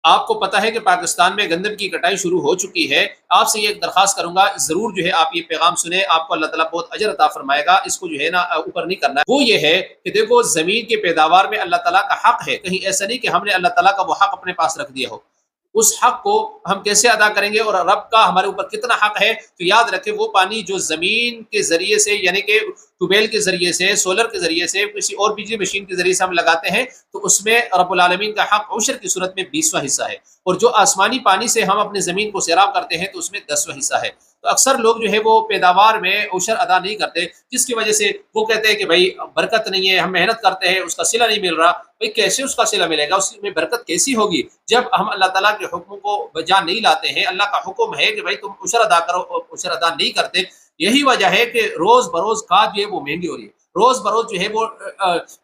آپ کو پتہ ہے کہ پاکستان میں گندم کی کٹائی شروع ہو چکی ہے، آپ سے یہ ایک درخواست کروں گا، ضرور جو ہے آپ یہ پیغام سنیں، آپ کو اللہ تعالیٰ بہت اجر عطا فرمائے گا، اس کو جو ہے نا اوپر نہیں کرنا ہے۔ وہ یہ ہے کہ دیکھو زمین کے پیداوار میں اللہ تعالیٰ کا حق ہے، کہیں ایسا نہیں کہ ہم نے اللہ تعالیٰ کا وہ حق اپنے پاس رکھ دیا ہو۔ اس حق کو ہم کیسے ادا کریں گے اور رب کا ہمارے اوپر کتنا حق ہے؟ تو یاد رکھیں وہ پانی جو زمین کے ذریعے سے یعنی کہ ٹیوبویل کے ذریعے سے، سولر کے ذریعے سے، کسی اور بجلی مشین کے ذریعے سے ہم لگاتے ہیں تو اس میں رب العالمین کا حق عشر کی صورت میں 20واں حصہ ہے، اور جو آسمانی پانی سے ہم اپنے زمین کو سیراب کرتے ہیں تو اس میں 10واں حصہ ہے۔ تو اکثر لوگ جو ہے وہ پیداوار میں عشر ادا نہیں کرتے، جس کی وجہ سے وہ کہتے ہیں کہ بھائی برکت نہیں ہے، ہم محنت کرتے ہیں اس کا صلہ نہیں مل رہا۔ بھائی کیسے اس کا صلہ ملے گا؟ اس میں برکت کیسی ہوگی جب ہم اللہ تعالیٰ کے حکموں کو بجا نہیں لاتے ہیں؟ اللہ کا حکم ہے کہ بھائی تم عشر ادا کرو، عشر ادا نہیں کرتے۔ یہی وجہ ہے کہ روز بروز کھاد جو ہے وہ مہنگی ہو رہی ہے، روز بروز جو ہے وہ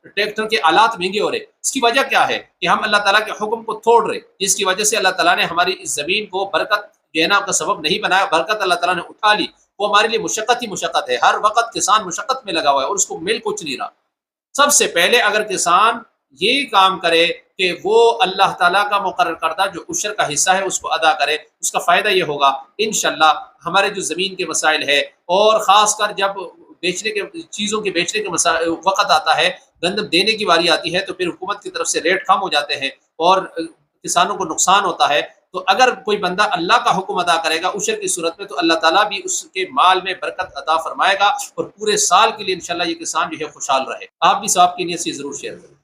ٹریکٹر کے آلات مہنگے ہو رہے۔ اس کی وجہ کیا ہے کہ ہم اللہ تعالیٰ کے حکم کو توڑ رہے، جس کی وجہ سے اللہ تعالیٰ نے ہماری اس زمین کو برکت دینا کا سبب نہیں بنایا، برکت اللہ تعالیٰ نے اٹھا لی۔ وہ ہمارے لیے مشقت ہی مشقت ہے، ہر وقت کسان مشقت میں لگا ہوا ہے اور اس کو مل کچھ نہیں رہا۔ سب سے پہلے اگر کسان یہ کام کرے کہ وہ اللہ تعالیٰ کا مقرر کردہ جو عشر کا حصہ ہے اس کو ادا کرے، اس کا فائدہ یہ ہوگا انشاءاللہ ہمارے جو زمین کے مسائل ہے، اور خاص کر جب بیچنے کے چیزوں کے بیچنے کے وقت آتا ہے، گندم دینے کی باری آتی ہے، تو پھر حکومت کی طرف سے ریٹ کم ہو جاتے ہیں اور کسانوں کو نقصان ہوتا ہے۔ تو اگر کوئی بندہ اللہ کا حکم ادا کرے گا عشر کی صورت میں تو اللہ تعالیٰ بھی اس کے مال میں برکت عطا فرمائے گا، اور پورے سال کے لیے انشاءاللہ یہ کسان جو ہے خوشحال رہے۔ آپ بھی ثواب کی نیت سے ضرور شیئر کریں۔